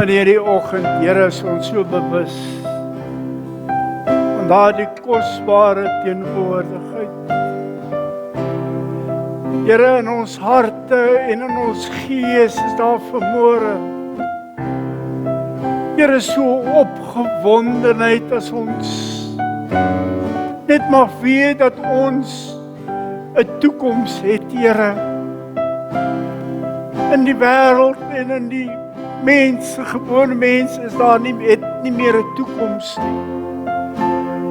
In hierdie oggend, Here, is ons so bewus van daardie kosbare teenwoordigheid. Here, in ons harte en in ons gees is daar vanmôre, Here, so opgewondenheid as ons net mag weet dat ons 'n toekoms het, Here, in die wêreld en in die mense, gewone mense is daar nie meer 'n toekoms nie.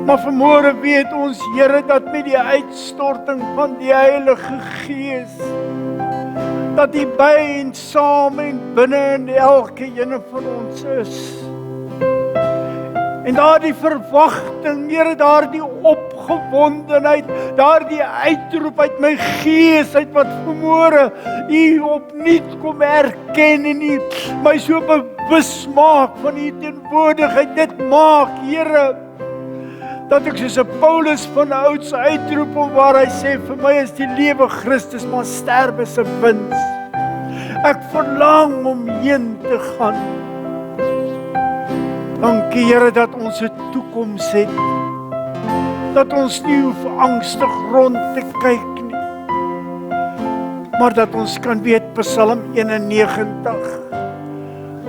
Maar vanmôre weet ons, Here, dat met die uitstorting van die Heilige Gees, dat die by en saam en binne in elke een van ons is. En daardie verwagting, Here, daardie opgewondenheid, daardie uitroep uit my gees, uit wat vanmôre U opnuut kom erken en U my so bewus maak van U teenwoordigheid. Dit maak, Here, dat ek soos 'n Paulus van ouds uitroep, waar hy sê, vir my is die lewe Christus, maar sterwe is 'n wins. Ek verlang om heen te gaan. Dankie, Here, dat ons 'n toekoms het. Dat ons nie hoef angstig rond te kyk nie. Maar dat ons kan weet, Psalm 91,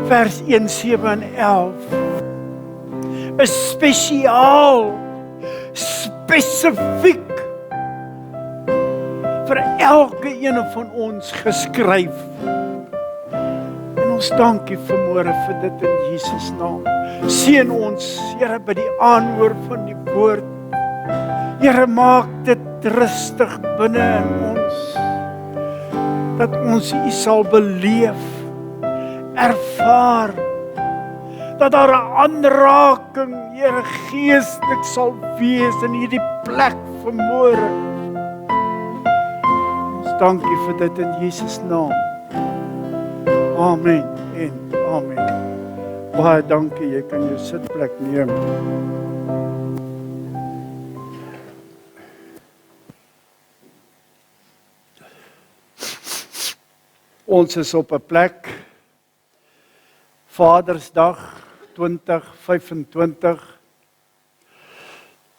vers 1, 7 en 11, is spesiaal, spesifiek vir elke een van ons geskryf. En ons dankie vanmôre vir dit in Jesus naam. Seën ons, Here, by die aanhoor van die woord. Here, maak dit rustig binne in ons, dat ons U sal beleef, ervaar, dat daar 'n aanraking, Here, geestelik sal wees in hierdie plek vanmôre. Ons dankie vir dit in Jesus naam. Amen en amen. Baie dankie, jy kan jou sitplek neem. Ons is op 'n plek, Vadersdag 2025,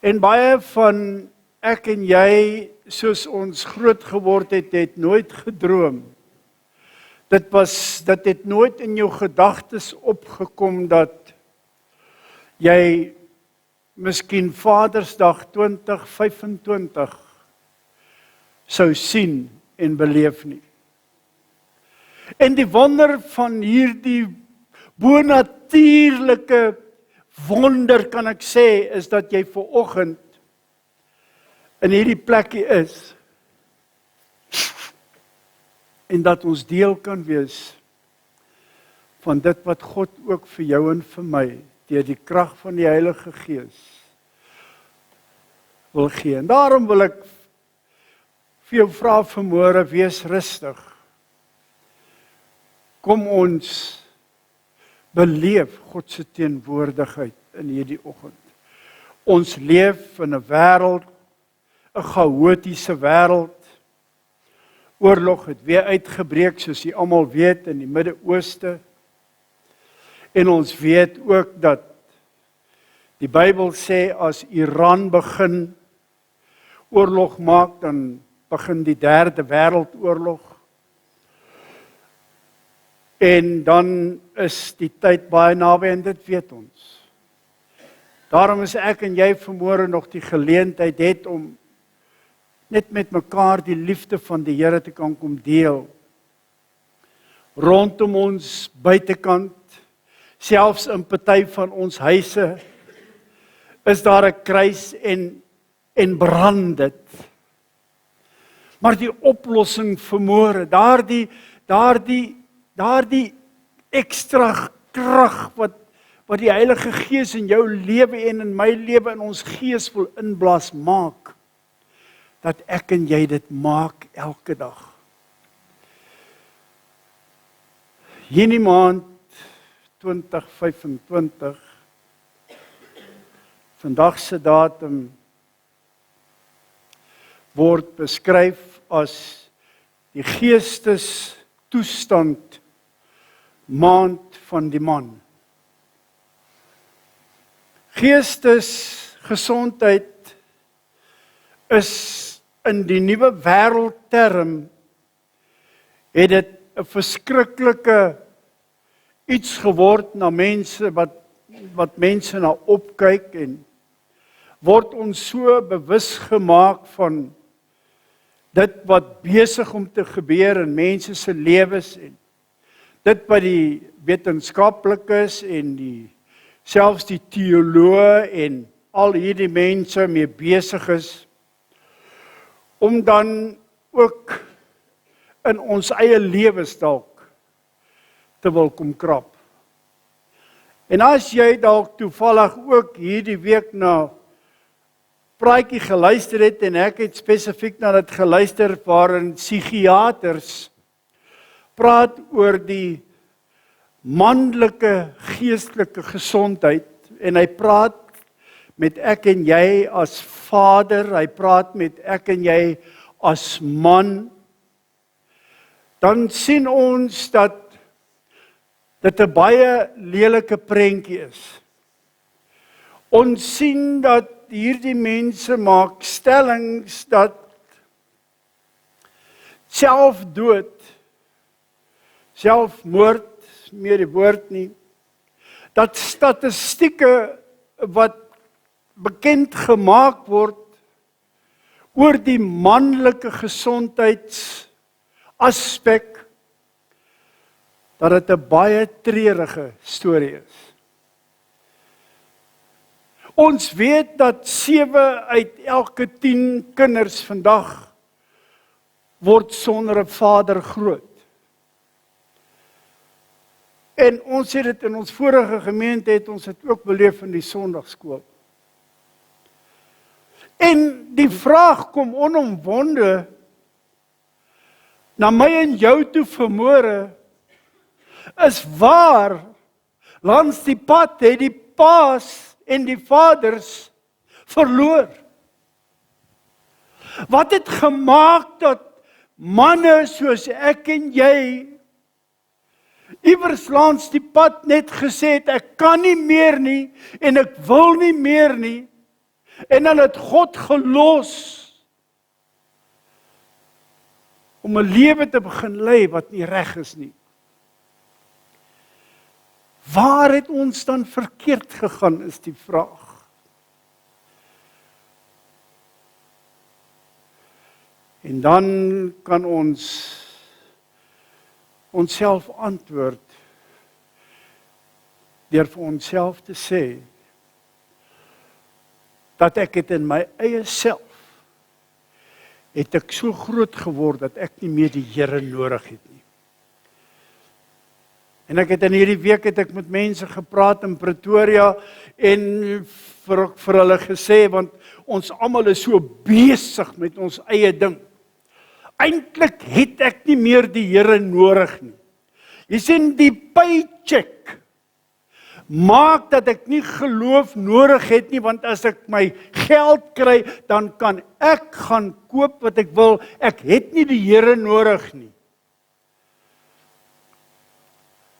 en baie van ek en jy, soos ons groot geword het, het nooit gedroom. Dit het nooit in jou gedagtes opgekom dat jy miskien Vadersdag 2025 sou sien en beleef nie. En die wonder van hierdie bonatuurlike wonder, kan ek sê, is dat jy vanoggend in hierdie plekkie is, en dat ons deel kan wees van dit wat God ook vir jou en vir my, deur die krag van die Heilige Gees, wil gee. En daarom wil ek vir jou vra vanmôre, wees rustig. Kom ons beleef God se teenwoordigheid in hierdie oggend. Ons leef in 'n wêreld, 'n chaotiese wêreld. Oorlog het weer uitgebreek, soos jy almal weet, in die Midde-Ooste. En ons weet ook dat die Bybel sê, as Iran begin oorlog maak, dan begin die 3de wêreldoorlog. En dan is die tyd baie naby, en dit weet ons. Daarom is ek en jy vanmôre nog die geleentheid het om net met mekaar die liefde van die Here te kan kom deel. Rondom ons buitekant, selfs in party van ons huise, is daar 'n kruis en brand dit. Maar die oplossing vanmôre, daardie ekstra krag wat die Heilige Gees in jou lewe en in my lewe, in ons gees wil inblaas, maak dat ek en jy dit maak elke dag. Hierdie maand 2025, vandag se datum, word beskryf as die geestestoestand maand van die man. Geestesgesondheid is in die nuwe wêreldterm het dit 'n verskriklike iets geword na mense wat mense na opkyk en word ons so bewus gemaak van dit wat besig om te gebeur in mense se lewens en dit wat die wetenskaplikes en selfs die teoloë en al hierdie mense mee besig is om dan ook in ons eie lewens dalk te wil kom krap. En as jy dalk toevallig ook hierdie week na praatjie geluister het en ek het spesifiek na dit geluister waarin psigiaters praat oor die manlike geestelike gesondheid en hy praat met ek en jy as vader, hy praat met ek en jy as man, dan sien ons dat dit 'n baie lelike prentjie is. Ons sien dat hierdie mense maak stellings dat selfdood, selfmoord, meer die woord nie, dat statistieke wat bekend gemaak word oor die manlike gesondheidsaspek, dat dit 'n baie treurige storie is. Ons weet dat 7 uit elke 10 kinders vandag word sonder 'n vader groot. En ons het dit in ons vorige gemeente het ons dit ook beleef in die Sondagskool. En die vraag kom onomwonde na my en jou toe vanmôre, is waar langs die pad het die paas en die vaders verloor? Wat het gemaak dat manne soos ek en jy iewers langs die pad net gesê het, ek kan nie meer nie en ek wil nie meer nie, en dan het God gelos om 'n lewe te begin lei wat nie reg is nie. Waar het ons dan verkeerd gegaan, is die vraag. En dan kan ons onsself antwoord deur vir onsself te sê dat ek het in my eie self het ek so groot geword dat ek nie meer die Here nodig het nie. En ek het in hierdie week het ek met mense gepraat in Pretoria en vir hulle gesê, want ons almal is so besig met ons eie ding. Eintlik het ek nie meer die Here nodig nie. Jy sien, die paycheck maak dat ek nie geloof nodig het nie, want as ek my geld kry, dan kan ek gaan koop wat ek wil. Ek het nie die Here nodig nie.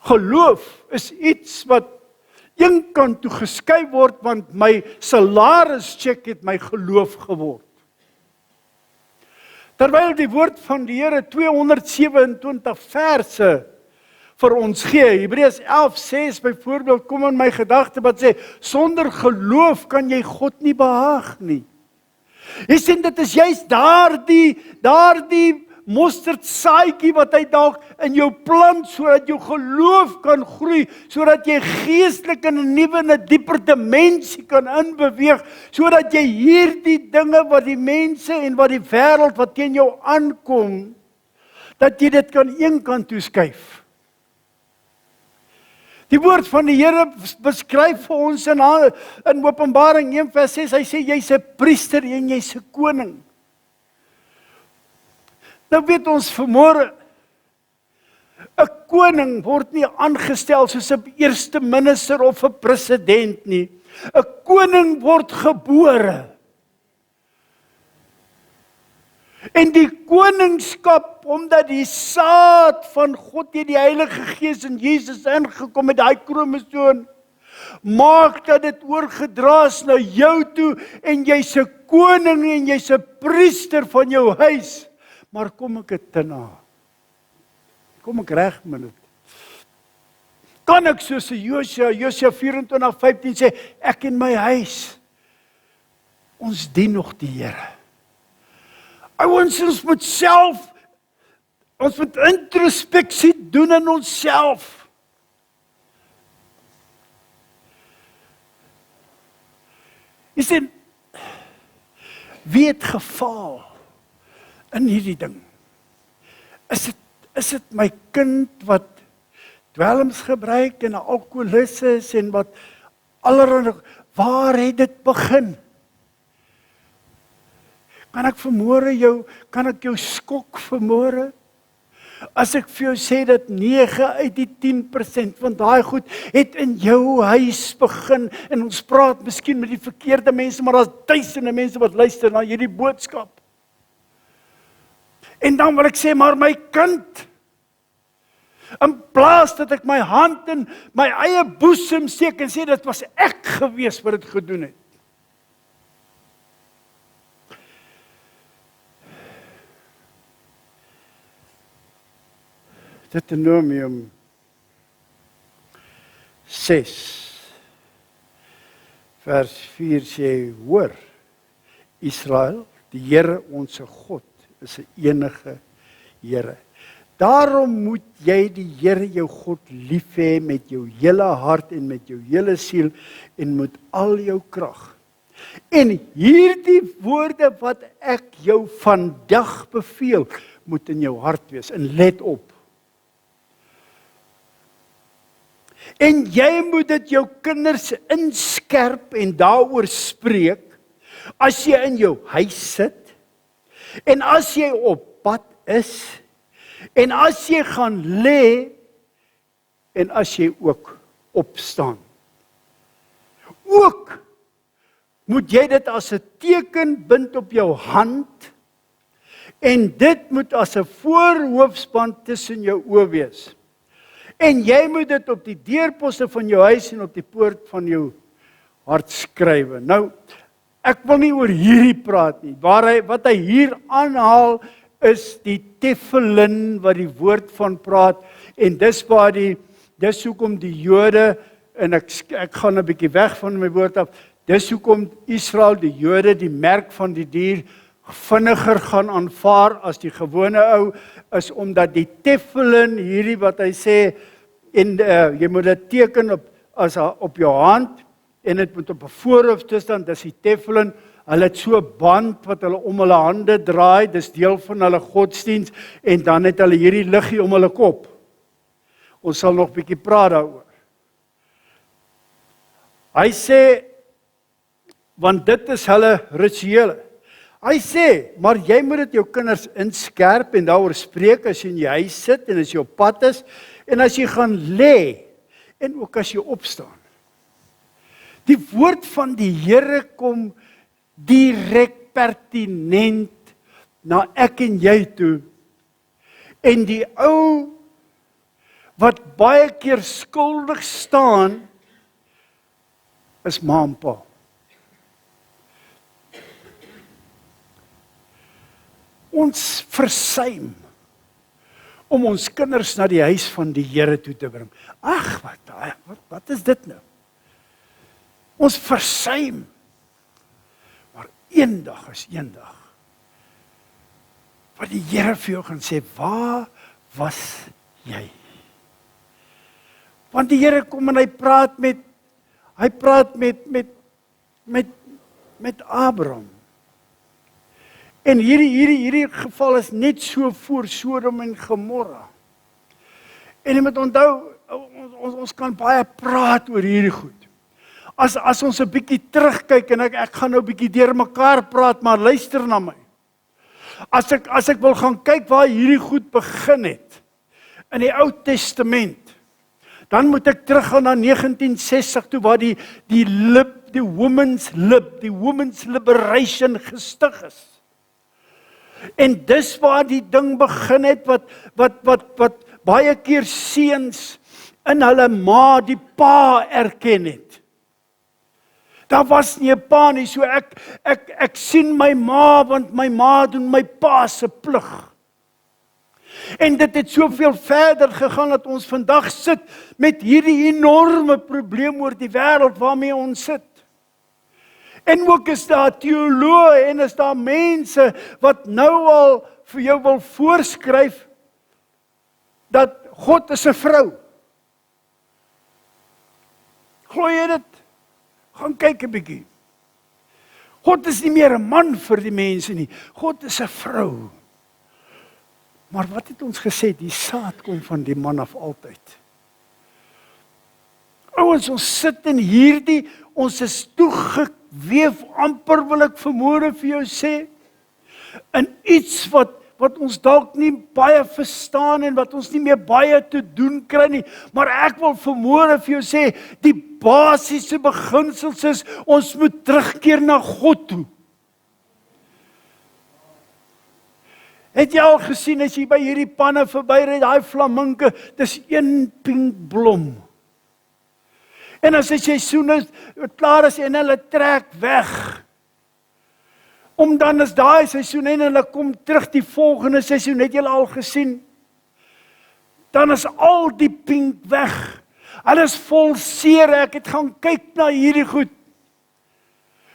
Geloof is iets wat een kant toe geskei word, want my salarischeck het my geloof geword. Terwyl die woord van die Here 227 verse vir ons gee, Hebreërs 11:6 byvoorbeeld, kom in my gedagte wat sê, sonder geloof kan jy God nie behaag nie. Jy sien, dit is juist daardie mosterdsaadjie wat hy dalk in jou plant, sodat jou geloof kan groei, sodat jy geestelik in 'n nuwe en 'n dieper dimensie kan inbeweeg, sodat jy hierdie dinge wat die mense en wat die wêreld wat teen jou aankom, dat jy dit kan een kant toe skuif. Die woord van die Here beskryf vir ons in Openbaring 1:6, hy sê jy's 'n priester en jy's 'n koning. Nou weet ons vanmôre, 'n koning word nie aangestel soos 'n eerste minister of 'n president nie. 'n Koning word gebore. En die koningskap, omdat die saad van God deur die Heilige Gees in Jesus ingekom het, daai kromosoom, maak dat dit oorgedra is na jou toe, en jy's 'n koning en jy's 'n priester van jou huis. Maar kom ek dit te na? Kom ek reg met dit? Kan ek soos Josua 24:15 sê, ek en my huis, ons dien nog die Here. Ons moet introspeksie doen in onsself. Jy sien, wie het gefaal in hierdie ding? Is dit my kind wat dwelms gebruik en 'n alkoholist is en wat allerhande, waar het dit begin? Kan ek jou skok vanmôre? As ek vir jou sê dat 9 uit die 10% van daai goed het in jou huis begin, en ons praat miskien met die verkeerde mense, maar daar's duisende mense wat luister na hierdie boodskap. En dan wil ek sê, maar my kind, in plaas dat ek my hand in my eie boesem steek en sê, dit was ek gewees wat dit gedoen het. Deuteronomium 6 vers 4 sê, hoor, Israel, die Here ons God is 'n enige Here. Daarom moet jy die Here jou God lief hê met jou hele hart en met jou hele siel en met al jou krag. En hierdie woorde wat ek jou vandag beveel, moet in jou hart wees. En let op. En jy moet dit jou kinders inskerp en daaroor spreek, as jy in jou huis sit, en as jy op pad is, en as jy gaan lê, en as jy ook opstaan. Ook moet jy dit as 'n teken bind op jou hand, en dit moet as 'n voorhoofsband tussen jou oë wees. En jy moet dit op die deurposte van jou huis en op die poort van jou hart skrywe. Nou, ek wil nie oor hierdie praat nie. Wat hy hier aanhaal is die tefillin wat die woord van praat, en dis hoekom die Jode, en ek gaan 'n bietjie weg van my woord af, dis hoekom Israel, die Jode, die merk van die dier vinniger gaan aanvaar as die gewone ou, is omdat die tefillin, hierdie wat hy sê, en jy moet dit teken op jou hand, en dit moet op 'n voorhoofstoestand, dis die tefillin. Hulle het so 'n band wat hulle om hulle hande draai, dis deel van hulle godsdiens, en dan het hulle hierdie liggie om hulle kop. Ons sal nog 'n bietjie praat daaroor. Hy sê, want dit is hulle rituele. Hy sê, maar jy moet dit jou kinders inskerp en daaroor spreek as jy in jou huis sit en as jy op pad is en as jy gaan lê en ook as jy opstaan. Die woord van die Here kom direk pertinent na ek en jy toe. En die ou wat baie keer skuldig staan is ma en pa. Ons versuim om ons kinders na die huis van die Here toe te bring. Ag, wat is dit nou? Ons versuim. Maar eendag is eendag wat die Here vir jou gaan sê, waar was jy? Want die Here kom en hy praat met Abraham. En hierdie geval is net so voor Sodom en Gomorra. En jy moet onthou, ons kan baie praat oor hierdie goed. As ons 'n bietjie terugkyk, en ek gaan nou 'n bietjie deur mekaar praat, maar luister na my. As ek wil gaan kyk waar hierdie goed begin het, in die Ou Testament, dan moet ek teruggaan na 1960 toe, waar die women's liberation gestig is. En dis waar die ding begin het wat baie keer seuns in hulle ma die pa erken het. Daar was nie 'n pa nie, so ek sien my ma want my ma doen my pa se plig. En dit het soveel verder gegaan dat ons vandag sit met hierdie enorme probleem oor die wêreld waarmee ons sit. En ook is daar teoloë en is daar mense wat nou al vir jou wil voorskryf dat God is 'n vrou. Glo jy dit? Gaan kyk 'n bietjie. God is nie meer 'n man vir die mense nie. God is 'n vrou. Maar wat het ons gesê? Die saad kom van die man af altyd. Ouens, ons sit in hierdie, ons is toegeweef, amper wil ek vermoere vir jou sê, in iets wat ons dalk nie baie verstaan en wat ons nie meer baie te doen kry nie, maar ek wil vermoere vir jou sê, die basiese beginsels is, ons moet terugkeer na God toe. Het jy al gesien, as jy by hierdie panne verbyry, daai flaminke, dis een pink blom. En as die seisoen is, klaar is en hulle trek weg. Dan is daai seisoen en hulle kom terug die volgende seisoen, het julle al gesien? Dan is al die pink weg. Hulle is vol seer, ek het gaan kyk na hierdie goed.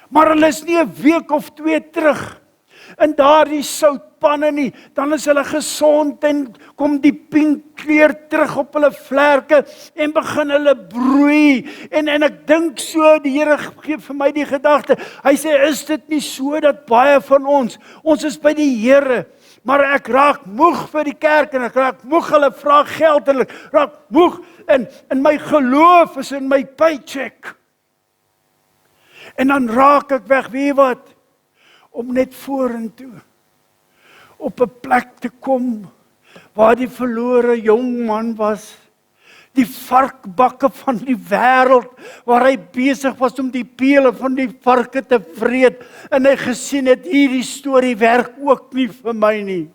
Maar hulle is nie 'n week of 2 terug in daardie soutpanne nie, dan is hulle gesond en kom die pink kleur terug op hulle vlerke en begin hulle broei. En ek dink so, die Here gee vir my die gedagte, hy sê, is dit nie so dat baie van ons is by die Here, maar ek raak moeg vir die kerk en ek raak moeg, hulle vra geld en ek raak moeg en my geloof is in my paycheck. En dan raak ek weg, weet wat? Om net vorentoe op 'n plek te kom waar die verlore jong man was, die varkbakke van die wêreld, waar hy besig was om die pele van die varke te vreet, en hy gesien het, hierdie storie werk ook nie vir my nie.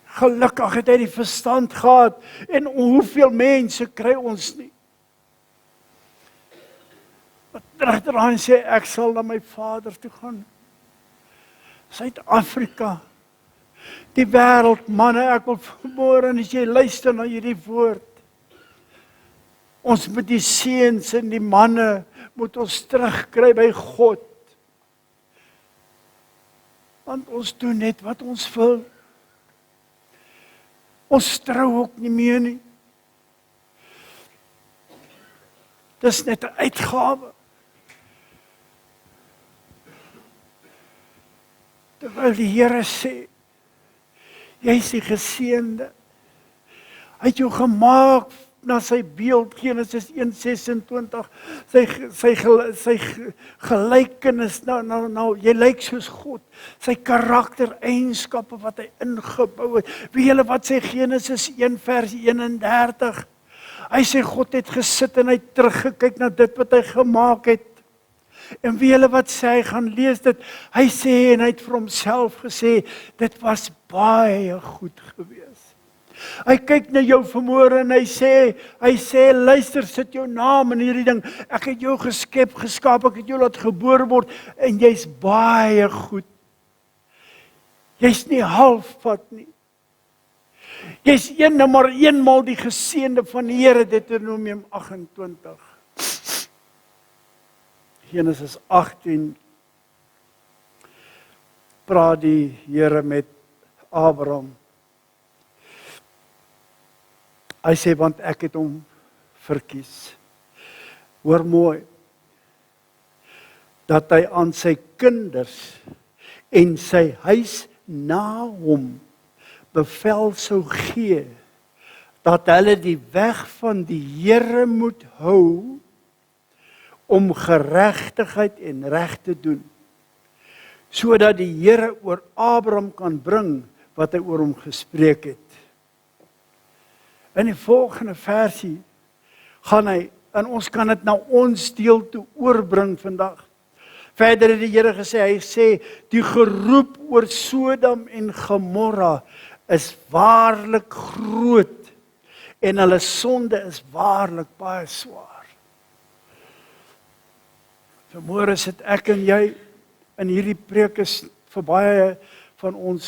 Gelukkig het hy die verstand gehad, en hoeveel mense kry ons nie? Terugdraai en sê, ek sal na my Vader toe gaan. Suid-Afrika, die wêreld, manne, ek wil vanmôre, en as jy luister na hierdie woord, ons moet die seuns en die manne, moet ons terugkry by God. Want ons doen net wat ons wil. Ons trou ook nie meer nie. Dis net 'n uitgawe. Terwyl die Here sê, jy is die geseënde. Hy het jou gemaak na sy beeld, Genesis 1:26, sy gelykenis, nou, jy lyk soos God, sy karaktereienskappe wat hy ingebou het. Weet julle wat sê Genesis 1:31? Hy sê God het gesit en hy het teruggekyk na dit wat hy gemaak het. En wie julle wat sê, hy gaan lees dit, hy sê, en hy het vir homself gesê, dit was baie goed gewees. Hy kyk na jou vanmôre en hy sê, luister, sit jou naam in hierdie ding, ek het jou geskaap, ek het jou laat gebore word, en jy's baie goed. Jy's nie halfpad nie. Jy's maar eenmaal die geseënde van die Here, Deuteronomium 28. Genesis 18 praat die Here met Abraham. Hy sê, want ek het hom verkies. Hoor mooi, dat hy aan sy kinders en sy huis na hom bevel sou gee, dat hulle die weg van die Here moet hou, om geregtigheid en reg te doen, sodat die Here oor Abraham kan bring wat hy oor hom gespreek het. In die volgende versie gaan hy, en ons kan dit na ons deel toe oorbring vandag, Verder het die Here gesê, hy sê, die geroep oor Sodom en Gomorra is waarlik groot en hulle sonde is waarlik baie swaar. Vanmôre sit ek en jy in hierdie preek is vir baie van ons,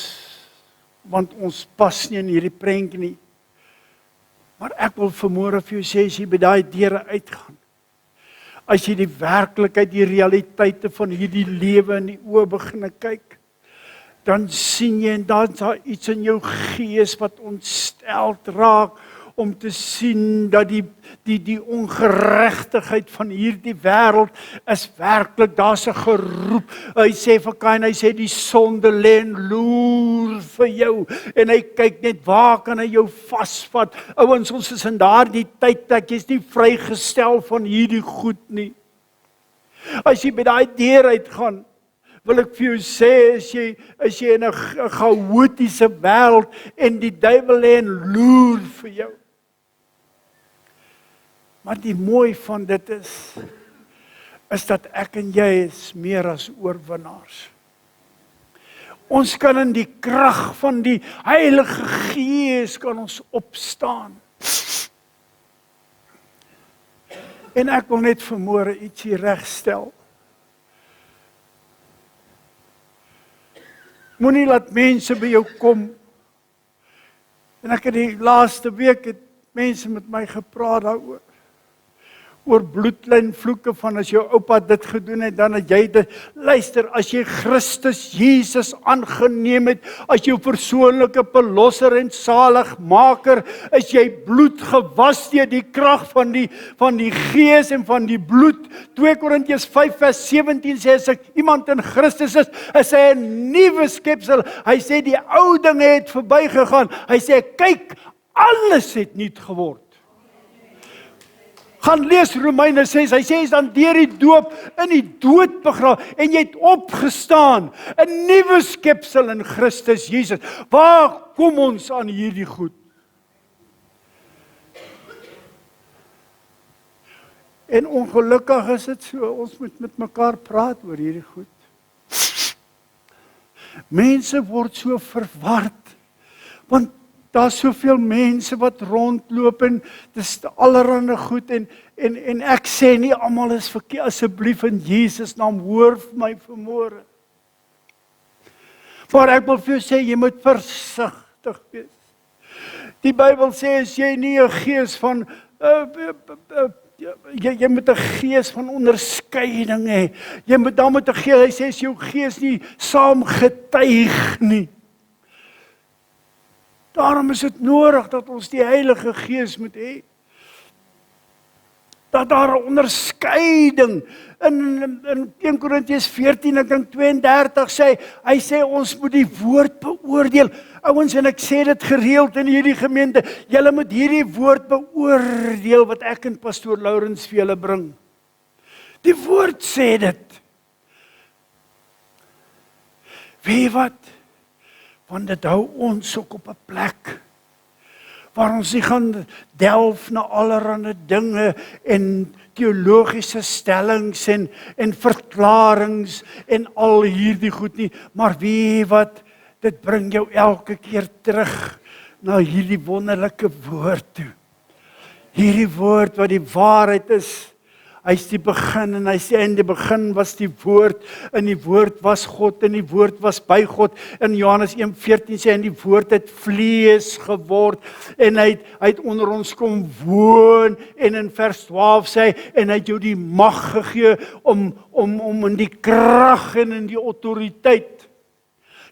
want ons pas nie in hierdie prentjie nie. Maar ek wil vanmôre vir jou sê, as jy by daai deure uitgaan, as jy die werklikheid, die realiteite van hierdie lewe in die oë begin kyk, dan sien jy en dan is daar iets in jou gees wat ontsteld raak om te sien dat die ongeregtigheid van hierdie wêreld is werklik, daar's 'n geroep. Hy sê vir Kain, hy sê die sonde lê en loer vir jou en hy kyk net waar kan hy jou vasvat. Ouens, ons is in daardie tyd dat jy's nie vrygestel van hierdie goed nie. As jy by daai deur uitgaan, wil ek vir jou sê, as jy in 'n chaotiese wêreld en die duiwel lê en loer vir jou. Maar die mooi van dit is dat ek en jy is meer as oorwinnaars. Ons kan in die krag van die Heilige Gees kan ons opstaan. En ek wil net vanmôre ietsie regstel. Moenie laat mense by jou kom. En ek het die laaste week het mense met my gepraat daaroor. Oor bloedlynvloeke van as jou oupa dit gedoen het, dan het jy dit. Luister, as jy Christus Jesus aangeneem het, as jou persoonlike verlosser en saligmaker, is jy bloed gewas deur die krag van die Gees en van die bloed. 2 Korintiërs 5:17 sê, as ek iemand in Christus is hy 'n nuwe skepsel. Hy sê die ou dinge het verbygegaan. Hy sê kyk, alles het nuut geword. Gaan lees Romeine 6, hy sê is dan deur die doop in die dood begrawe en jy het opgestaan, 'n nuwe skepsel in Christus Jesus. Waar kom ons aan hierdie goed? En ongelukkig is dit so, ons moet met mekaar praat oor hierdie goed. Mense word so verward, want daar's soveel mense wat rondloop en dis allerhande goed en ek sê nie almal is verkeerd, asseblief in Jesus naam hoor vir my vanmôre. Maar ek wil vir jou sê jy moet versigtig wees. Die Bybel sê as jy nie 'n gees van jy moet 'n gees van onderskeiding hê. Jy moet dan met 'n gees, hy sê as jou gees nie saam getuig nie. Daarom is dit nodig dat ons die Heilige Gees moet hê. Dat daar 'n onderskeiding in 1 Korintiërs 14 ek dink 32 sê, hy sê ons moet die woord beoordeel. Ouens, en ek sê dit gereeld in hierdie gemeente, julle moet hierdie woord beoordeel wat ek en pastoor Lourens vir julle bring. Die woord sê dit. Weet jy wat? Want dit hou ons ook op 'n plek waar ons nie gaan delf na allerlei dinge en teologiese stellings en verklaringe en al hierdie goed nie, maar weet jy wat, dit bring jou elke keer terug na hierdie wonderlike woord toe. Hierdie woord wat die waarheid is. Hy is die begin en hy sê in die begin was die woord en die woord was God en die woord was by God. In Johannes 1:14 sê en die woord het vlees geword en hy het onder ons kom woon en in vers 12 sê en hy het jou die mag gegee om in die krag en in die autoriteit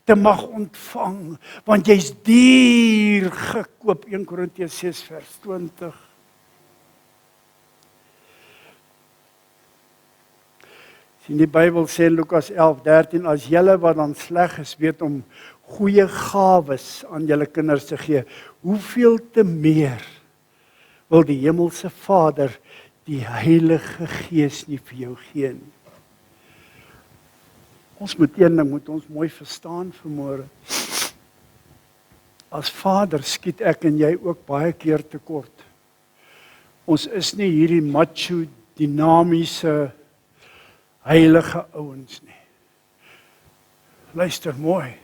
te mag ontvang, want jy's duur gekoop. 1 Korintiërs 6 vers 20. In die Bybel sê Lukas 11:13, as julle wat dan sleg is, weet om goeie gawes aan julle kinders te gee, hoeveel te meer wil die hemelse Vader die Heilige Gees nie vir jou gee nie. Ons moet een ding moet ons mooi verstaan vanmôre. As vader skiet ek en jy ook baie keer tekort. Ons is nie hierdie macho, dinamiese heilige ouens nie. Luister mooi.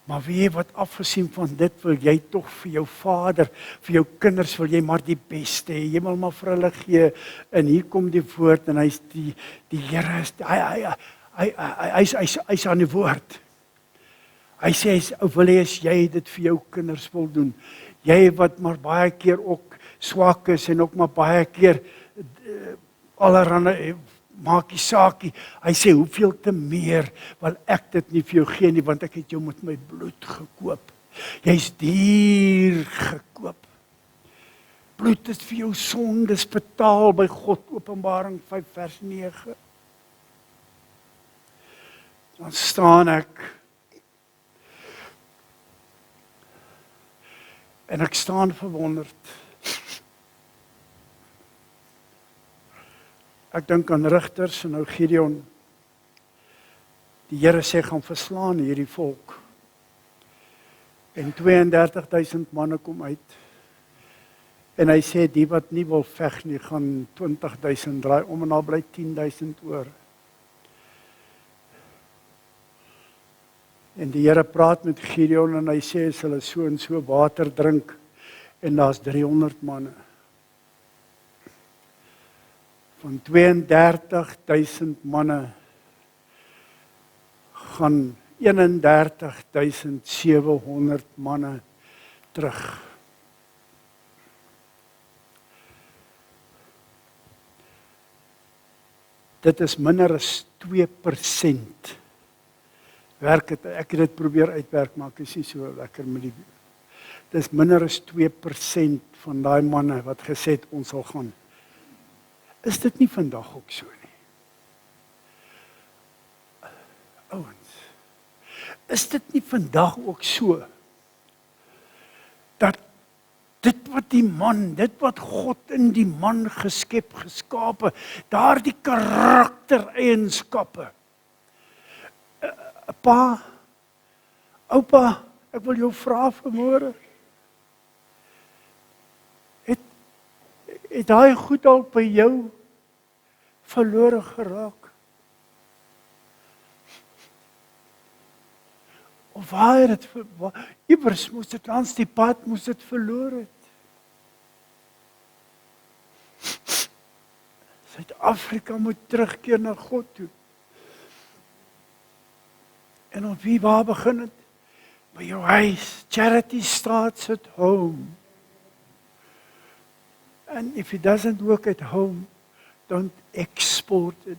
Maar wie wat afgesien van dit wil jy tog vir jou vader, vir jou kinders wil jy maar die beste hê. Jy wil maar vir hulle gee. En hier kom die woord en hy's die Here is hy's aan die woord. Hy sê wil jy as jy dit vir jou kinders wil doen. Jy wat maar baie keer ook swak is en ook maar baie keer allerhande maakie saakie. Hy sê hoeveel te meer wil ek dit nie vir jou gee nie want ek het jou met my bloed gekoop. Jy's duur gekoop. Bloed is vir jou sondes betaal by God. Openbaring 5 vers 9. Dan staan ek en ek staan verwonderd. Ek dink aan Rigters en nou Gideon. Die Here sê gaan verslaan hierdie volk. En 32,000 manne kom uit. En hy sê die wat nie wil veg nie gaan 20,000 draai om en daar bly 10,000 oor. En die Here praat met Gideon en hy sê as hulle so en so water drink en daar's 300 manne. Van 32,000 manne gaan 31,700 manne terug. Dit is minder as 2%. Werk het, ek het dit probeer uitwerk, maar ek is nie so lekker met die. Dit is minder as 2% van daai manne wat gesê het ons sal gaan. Is dit nie vandag ook so nie? Ouens, is dit nie vandag ook so, dat dit wat die man, dit wat God in die man geskape, daardie karaktereienskappe, pa, oupa, ek wil jou vra vanmôre, het daai goed al by jou verlore geraak? Of waar het iewers moes dit langs die pad moes dit verloor het? Suid-Afrika moet terugkeer na God toe. En op wie waar begin het? By jou huis. Charity starts at home. And if it doesn't work at home, don't export it.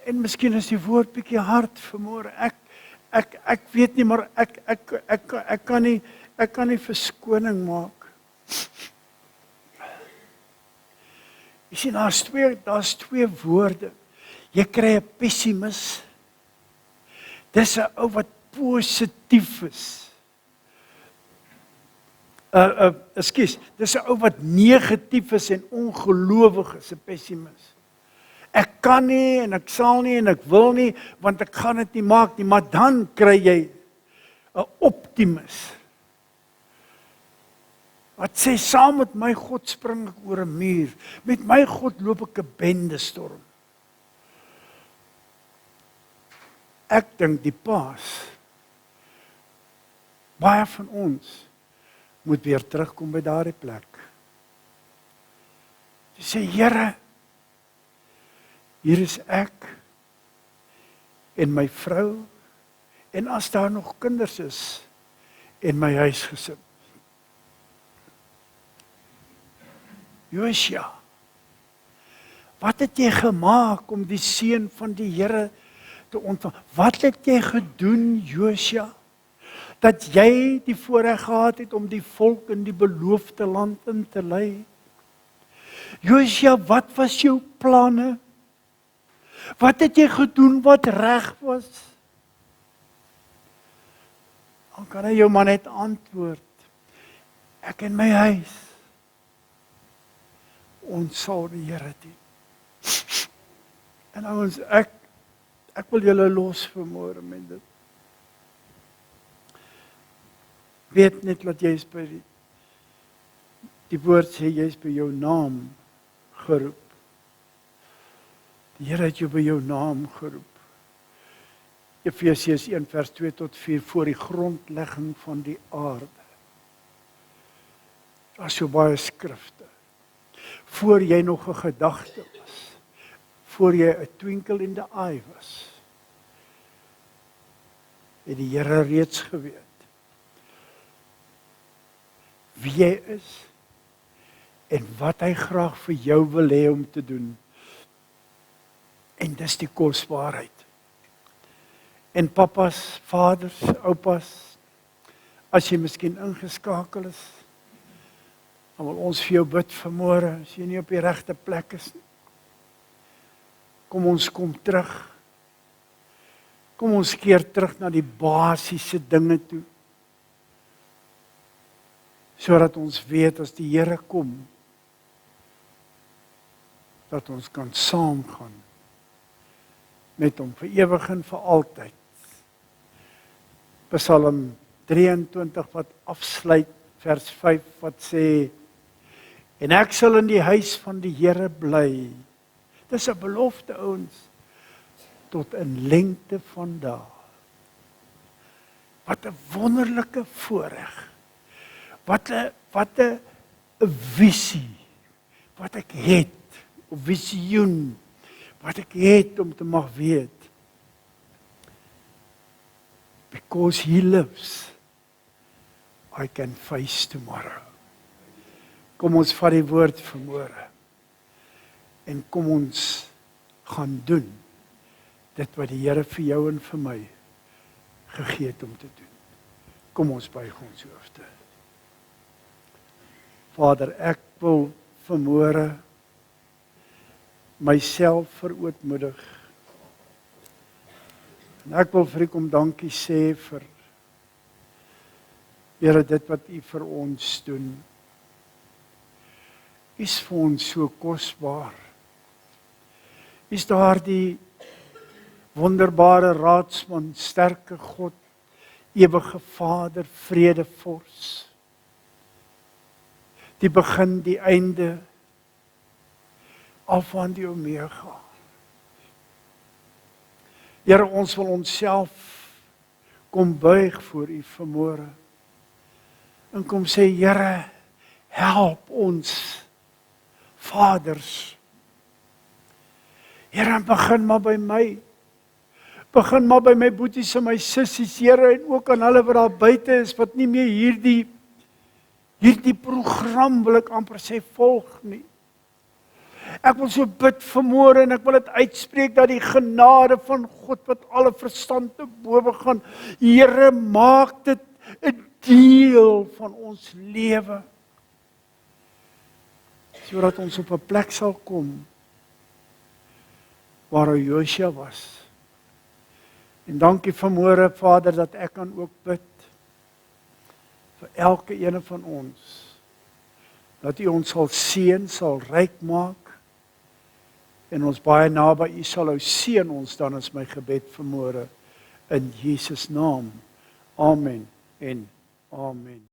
En miskien is die woord bietjie hard vanmôre. Ek weet nie, maar ek kan nie verskoning maak. Jy sien, daar's twee woorde. Jy kry 'n pessimis. Dis 'n ou wat positief is. Dis 'n ou wat negatief is en ongelowig is, 'n pessimis. Ek kan nie en ek sal nie en ek wil nie want ek gaan dit nie maak nie, maar dan kry jy 'n optimis. Wat sê saam met my God spring ek oor 'n muur, met my God loop ek 'n bendestorm. Ek dink die paas, baie van ons moet weer terugkom by daardie plek. Jy sê, Here, hier is ek en my vrou en as daar nog kinders is en my huisgesin. Josia, wat het jy gemaak om die seën van die Here te ontvang? Wat het jy gedoen, Josia, dat jy die voorreg gehad het om die volk in die beloofde land in te lei? Josia, wat was jou planne? Wat het jy gedoen wat reg was? Dan kan hy jou maar net antwoord. Ek en my huis, ons sal die Here dien. En ouens, ek wil julle los vanmôre met dit. Weet net dat jy is by die woord sê jy is by jou naam geroep. Die Here het jou by jou naam geroep. Efesiërs 1 vers 2 tot 4 voor die grondlegging van die aarde. Daar is so baie skrifte. Voor jy nog 'n gedagte was, voor jy 'n twinkle in the eye was, het die Here reeds geweet wie jy is en wat hy graag vir jou wil hê om te doen. En dis die kosbaarheid. En papas, vaders, oupas, as jy miskien ingeskakel is, dan wil ons vir jou bid vanmôre, as jy nie op die regte plek is nie. Kom terug. Kom ons keer terug na die basiese dinge toe. Sodat ons weet as die Here kom, dat ons kan saamgaan met hom vir ewig en vir altyd. Psalm 23 wat afsluit, vers 5 wat sê, en ek sal in die huis van die Here bly. Dis 'n belofte ouens, tot in lengte van dae. Wat 'n wonderlike voorreg. Wat 'n visie wat ek het, 'n visioen wat ek het om te mag weet. Because he lives, I can face tomorrow. Kom ons vat die woord vanmôre en kom ons gaan doen dit wat die Here vir jou en vir my gegee het om te doen. Kom ons buig ons hoofde. Vader, ek wil vanmôre myself verootmoedig. En ek wil vir U kom dankie sê vir Here dit wat U vir ons doen. Is vir ons so kosbaar. Is daar die wonderbare raadsman, sterke God, ewige Vader, vredevors. Die begin, die einde, Alfa en die Omega. Here, ons wil onsself kom buig voor U vanmôre. En kom sê, Here, help ons vaders. Here, begin maar by my. Begin maar by my boeties en my sissies, Here, en ook aan hulle wat daar buite is, wat nie meer hierdie program, wil ek amper sê, volg nie. Ek wil so bid vanmôre en ek wil dit uitspreek dat die genade van God wat alle verstand te bowe gaan, Here, maak dit 'n deel van ons lewe. Sodat ons op 'n plek sal kom waar Josua was. En dankie vanmôre, Vader, dat ek kan ook bid vir elke een van ons. Dat U ons sal seën, sal ryk maak en ons baie naby U sal hou. Seën ons dan is my gebed vanmôre in Jesus naam. Amen en amen.